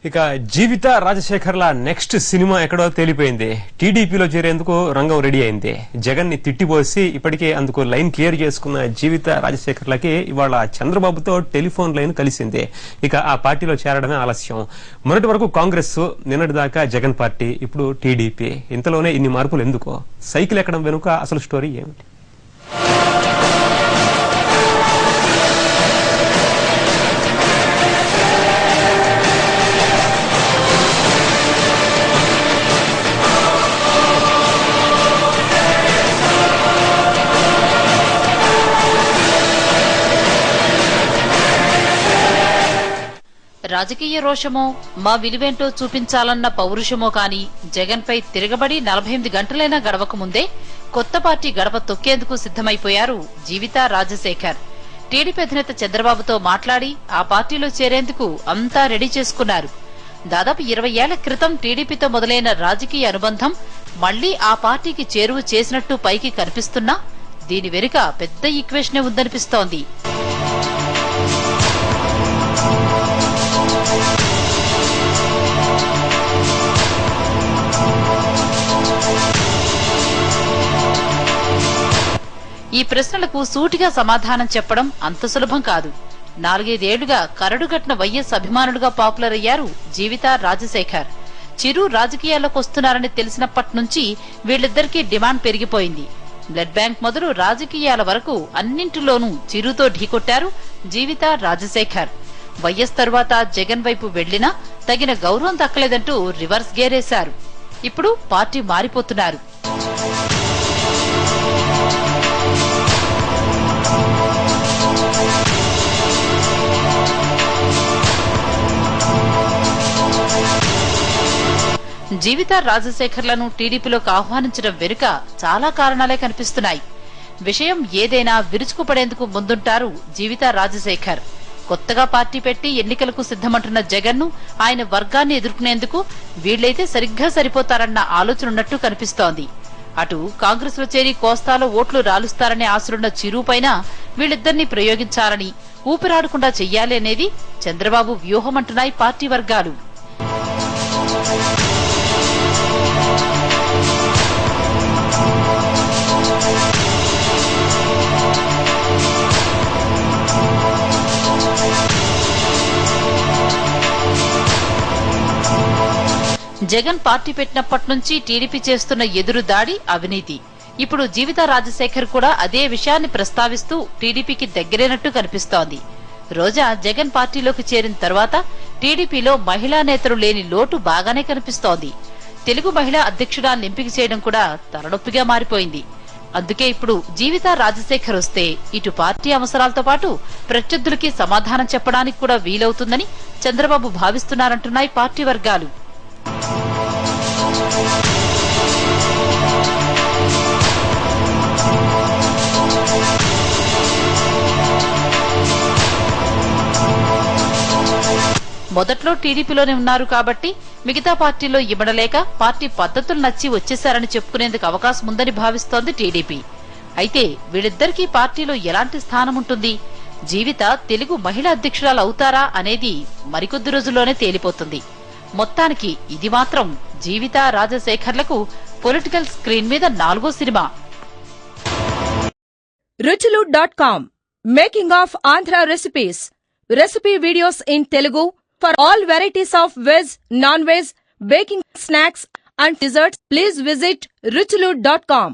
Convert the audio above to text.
ఇక జీవిత రాజశేఖర్ల next cinema ఎక్కడో తేలిపోయింది. టీడీపీలో చేరేందుకు రంగం రెడీ అయింది. జగన్ ని తిట్టిపోసి ఇప్పటికే అందుకు లైన్ క్లియర్ చేసుకున్న జీవిత రాజశేఖర్లకి ఇవాళ చంద్రబాబుతో టెలిఫోన్ లైన్ కలిసింది. ఇక ఆ పార్టీలో చేరడమే ఆలస్యం. మొన్నటి వరకు కాంగ్రెస్, నిన్నటి దాకా జగన్ పార్టీ, ఇప్పుడు టీడీపీ. ఇంతలోనే ఇన్ని మార్పులు ఎందుకు? సైకిల్ ఎక్కడం వెనుక అసలు స్టోరీ ఏమిటి? రాజకీయ రోషమో, మా విలువేంటో చూపించాలన్న పౌరుషమో కాని జగన్ పై తిరగబడి 48 గంటలైనా గడవక ముందే కొత్త పార్టీ గడప తొక్కేందుకు సిద్దమైపోయారు జీవిత రాజశేఖర్. టీడీపీ అధినేత చంద్రబాబుతో మాట్లాడి ఆ పార్టీలో చేరేందుకు అంతా రెడీ చేసుకున్నారు. దాదాపు 20 ఏళ్ల క్రితం టీడీపీతో మొదలైన రాజకీయ అనుబంధం మళ్లీ ఆ పార్టీకి చేరువ చేసినట్టు పైకి కనిపిస్తున్నా దీని వెనుక పెద్ద ఈక్వేషనే ఉందనిపిస్తోంది. ఈ ప్రశ్నలకు సూటిగా సమాధానం చెప్పడం అంత సులభం కాదు. 4-5 ఏళ్లుగా కరడుగట్టిన వైఎస్ అభిమానులుగా పాపులర్ అయ్యారు జీవిత రాజశేఖర్. చిరు రాజకీయాల్లోకి వస్తున్నారని తెలిసినప్పటి నుంచి వీళ్ళిద్దరికీ డిమాండ్ పెరిగిపోయింది. బ్లడ్ బ్యాంక్ మొదలు రాజకీయాల వరకు అన్నింటిలోనూ చిరుతో ఢీకొట్టారు జీవిత రాజశేఖర్. వైఎస్ తరువాత జగన్ వైపు వెళ్లినా తగిన గౌరవం దక్కలేదంటూ రివర్స్ గేరేశారు. ఇప్పుడు పార్టీ మారిపోతున్నారు. జీవిత రాజశేఖర్లను టీడీపీలోకి ఆహ్వానించడం వెనుక చాలా కారణాలే కనిపిస్తున్నాయి. విషయం ఏదైనా విరుచుకుపడేందుకు ముందుంటారు జీవిత రాజశేఖర్. కొత్తగా పార్టీ పెట్టి ఎన్నికలకు సిద్దమంటున్న జగన్ ను, ఆయన వర్గాన్ని ఎదుర్కొనేందుకు వీళ్లైతే సరిగ్గా సరిపోతారన్న ఆలోచన ఉన్నట్టు కనిపిస్తోంది. అటు కాంగ్రెస్ లో చేరి కోస్తాలో ఓట్లు రాలుస్తారనే ఆశలున్న చిరుపైన వీళ్ళిద్దరినీ ప్రయోగించాలని, ఊపిరాడకుండా చెయ్యాలి అనేది చంద్రబాబు వ్యూహమంటున్నాయి పార్టీ వర్గాలు. జగన్ పార్టీ పెట్టినప్పటి నుంచి టీడీపీ చేస్తున్న ఎదురు దాడి అవినీతి. ఇప్పుడు జీవిత రాజశేఖర్ కూడా అదే విషయాన్ని ప్రస్తావిస్తూ టీడీపీకి దగ్గరైనట్టు కనిపిస్తోంది. రోజా జగన్ పార్టీలోకి చేరిన తర్వాత టీడీపీలో మహిళా నేతలు లేని లోటు బాగానే కనిపిస్తోంది. తెలుగు మహిళా అధ్యక్షురాలను ఎంపిక చేయడం కూడా తలనొప్పిగా మారిపోయింది. అందుకే ఇప్పుడు జీవిత రాజశేఖర్ వస్తే ఇటు పార్టీ అవసరాలతో పాటు ప్రత్యర్థులకి సమాధానం చెప్పడానికి కూడా వీలవుతుందని చంద్రబాబు భావిస్తున్నారంటున్నాయి పార్టీ వర్గాలు. మొదట్లో టీడీపీలోనే ఉన్నారు కాబట్టి మిగతా పార్టీలో ఇవ్వడలేక పార్టీ పద్ధతులు నచ్చి వచ్చేశారని చెప్పుకునేందుకు అవకాశం ఉందని భావిస్తోంది టీడీపీ. అయితే వీళ్ళిద్దరికీ పార్టీలో ఎలాంటి స్థానం ఉంటుంది? జీవిత తెలుగు మహిళా అధ్యక్షురాలు అవుతారా అనేది మరికొద్ది రోజుల్లోనే తేలిపోతుంది. మొత్తానికి ఇది మాత్రం జీవిత రాజశేఖర్లకు పొలిటికల్ స్క్రీన్ మీద 4వ cinema. ruchilu.com making of Andhra recipes. Recipe videos in Telugu for all varieties of veg, non-veg, baking snacks and desserts. Please visit ruchilu.com.